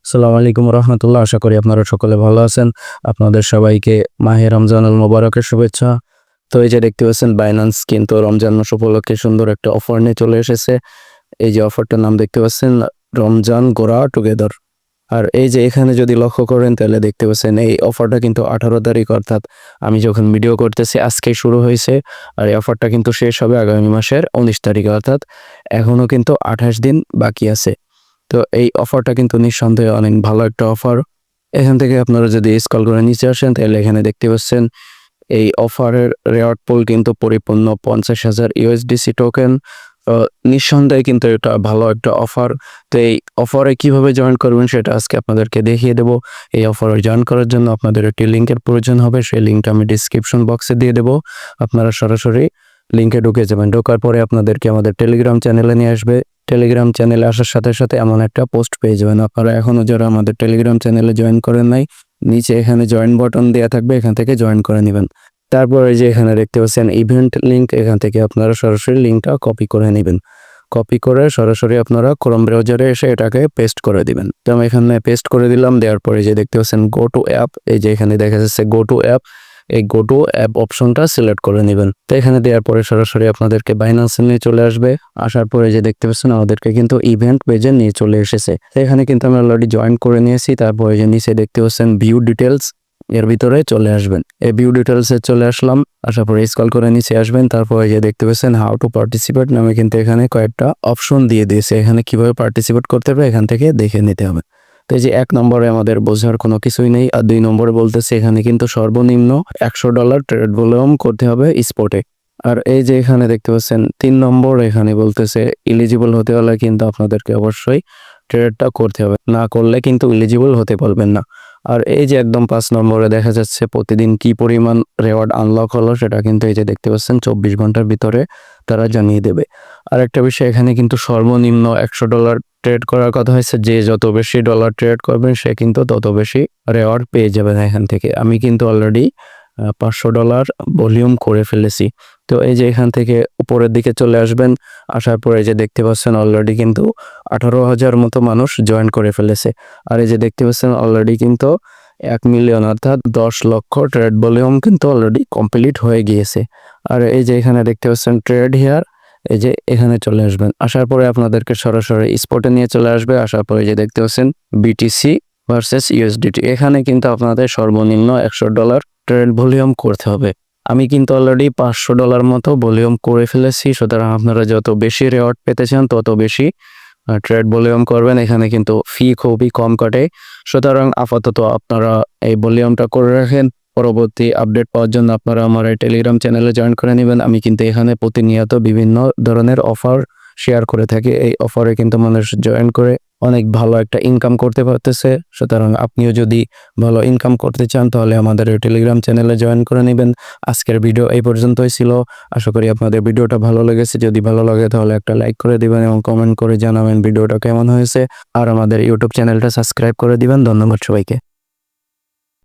আসসালামু আলাইকুম রহমতুল্লাহ। আশা করি আপনারা সকলে ভালো আছেন। আপনাদের সবাইকে মাহে রমজানুল মোবারকের শুভেচ্ছা। তো এই যে দেখতে পাচ্ছেন বাইন্যান্স কিন্তু রমজান মাস উপলক্ষে সুন্দর একটা অফার নিয়ে চলে এসেছে। এই যে অফারটার নাম দেখতে পাচ্ছেন রমজান গোরা টুগেদার। আর এই যে এখানে যদি লক্ষ্য করেন তাহলে দেখতে পাচ্ছেন এই অফারটা কিন্তু 18 তারিখ অর্থাৎ আমি যখন ভিডিও করতেছি আজকেই শুরু হয়েছে। আর এই অফারটা কিন্তু শেষ হবে আগামী মাসের 19 তারিখে, অর্থাৎ এখনও কিন্তু 28 দিন বাকি আছে। তো এই অফারটা কিন্তু নিঃসন্দেহে অনেক ভালো একটা অফার। এখান থেকে আপনারা যদি স্ক্রল করে নিচে আসেন তাহলে এখানে দেখতে পাচ্ছেন এই অফারের রেওয়ার্ড পুল কিন্তু পরিপূর্ণ 50,000 ইউএসডিসি টোকেন। নিঃসন্দেহে কিন্তু এটা ভালো একটা অফার। তো এই অফারে কিভাবে জয়েন করবেন সেটা আজকে আপনাদেরকে দেখিয়ে দেব। এই অফারে জয়েন করার জন্য আপনাদের একটি লিঙ্কের প্রয়োজন হবে। সেই লিঙ্কটা আমি ডিসক্রিপশন বক্সে দিয়ে দেবো। আপনারা সরাসরি লিঙ্কে ঢুকে যাবেন। ঢোকার পরে আপনাদেরকে আমাদের টেলিগ্রাম চ্যানেলে নিয়ে আসবে। টেলিগ্রাম চ্যানেলে আসার সাথে সাথে এমন একটা পোস্ট পেয়ে যাবেন। আপনারা এখনও যারা আমাদের টেলিগ্রাম চ্যানেলে জয়েন করেন নাই, নিচে এখানে জয়েন বাটন দেওয়া থাকবে, এখান থেকে জয়েন করে নেবেন। তারপরে যে এখানে দেখতে পাচ্ছেন ইভেন্ট লিঙ্ক, এখান থেকে আপনারা সরাসরি লিঙ্কটা কপি করে নেবেন। কপি করে সরাসরি আপনারা ক্রোম ব্রাউজারে এসে এটাকে পেস্ট করে দিবেন। তো আমি এখানে পেস্ট করে দিলাম। দেওয়ার পরে যে দেখতে পাচ্ছেন গো টু অ্যাপ, এই যে এখানে দেখা যাচ্ছে গো টু অ্যাপ, এই গো টু অ্যাপ অপশনটা সিলেক্ট করে নেবেন। তো এখানে দেওয়ার পরে সরাসরি আপনাদেরকে বাইন্যান্স নিয়ে চলে আসবে। আসার পরে যে দেখতে পাচ্ছেন আমাদেরকে কিন্তু ইভেন্ট পেজে নিয়ে চলে এসেছে। তো এখানে কিন্তু আমি অলরেডি জয়েন করে নিয়েছি। তারপরে যে নিচে দেখতে পাচ্ছেন ভিউ ডিটেলস, এর ভিতরে চলে আসবেন। এই ভিউ ডিটেলসে চলে আসলাম। আসার পরে স্ক্রল করে নিচে আসবেন। তারপরে যে দেখতে পাচ্ছেন হাউ টু পার্টিসিপেট নামে কিন্তু এখানে কয়েকটা অপশন দিয়ে দিয়েছে। এখানে কিভাবে পার্টিসিপেট করতে হবে এখান থেকে দেখে নিতে হবে। তো এই যে 1 নম্বরে আমাদের বোঝার কোনো কিছুই নেই। আর 2 নম্বরে বলতেছে এখানে কিন্তু সর্বনিম্ন $100 ট্রেড ভলিউম করতে হবে স্পটে। আর এই যে এখানে দেখতে পাচ্ছেন 3 নম্বর, এখানে বলতেছে এলিজিবল হতে হলে কিন্তু আপনাদেরকে অবশ্যই ট্রেডটা করতে হবে, না করলে কিন্তু এলিজিবল হতে পারবেন না। আর এই যে একদম 5 নম্বরে দেখা যাচ্ছে প্রতিদিন কি পরিমাণ রেওয়ার্ড আনলক হলো সেটা কিন্তু এই যে দেখতে পাচ্ছেন 24 ঘন্টার ভিতরে তারা জানিয়ে দেবে। আর একটা বিষয়, এখানে কিন্তু সর্বনিম্ন $100 ট্রেড করার কথা হয়েছে। যে যত বেশি ডলার ট্রেড করবেন সে কিন্তু তত বেশি রেওয়ার্ড পেয়ে যাবেন এখান থেকে। আমি কিন্তু অলরেডি $500 ভলিউম করে ফেলেছি। তো এই যে এখান থেকে উপরের দিকে চলে আসবেন। আসার পরে যে দেখতে পাচ্ছেন অলরেডি কিন্তু 18,000 মতো মানুষ জয়েন করে ফেলেছে। আর এই যে দেখতে পাচ্ছেন অলরেডি কিন্তু 1 মিলিয়ন অর্থাৎ 10 লক্ষ ট্রেড ভলিউম কিন্তু অলরেডি কমপ্লিট হয়ে গিয়েছে। আর এই যে এখানে দেখতে পাচ্ছেন ট্রেড হিয়ার, এই যে এখানে চলে আসবেন। আসার পরে আপনাদেরকে সরাসরি স্পটে নিয়ে চলে আসবে। আসার পরে যে দেখতে পাচ্ছেন বিটিসি ভার্সেস ইউএসডিটি, এখানে কিন্তু আপনাদের সর্বনিম্ন $100 ট্রেড ভলিউম করতে হবে। আমি কিন্তু অলরেডি $500 মতো ভলিউম করে ফেলেছি। সুতরাং আপনারা যত বেশি রেওয়ার্ড পেতে চান তত বেশি ট্রেড ভলিউম করবেন। এখানে কিন্তু ফি খুবই কম কাটে। সুতরাং আপাতত আপনারা এই ভলিউমটা করে রাখেন। পরবর্তী আপডেট পাওয়ার জন্য আপনারা আমার এই টেলিগ্রাম চ্যানেলে জয়েন করে নেবেন। আমি কিন্তু এখানে প্রতিনিয়ত বিভিন্ন ধরনের অফার শেয়ার করে থাকি। এই অফারে কিন্তু মানুষ জয়েন করে অনেক ভালো একটা ইনকাম করতে পারতেছে। সুতরাং আপনিও যদি ভালো ইনকাম করতে চান তাহলে আমাদের এই টেলিগ্রাম চ্যানেলে জয়েন করে নেবেন। আজকের ভিডিও এই পর্যন্তই ছিল। আশা করি আপনাদের ভিডিওটা ভালো লেগেছে। যদি ভালো লাগে তাহলে একটা লাইক করে দিবেন এবং কমেন্ট করে জানাবেন ভিডিওটা কেমন হয়েছে। আর আমাদের ইউটিউব চ্যানেলটা সাবস্ক্রাইব করে দিবেন। ধন্যবাদ সবাইকে।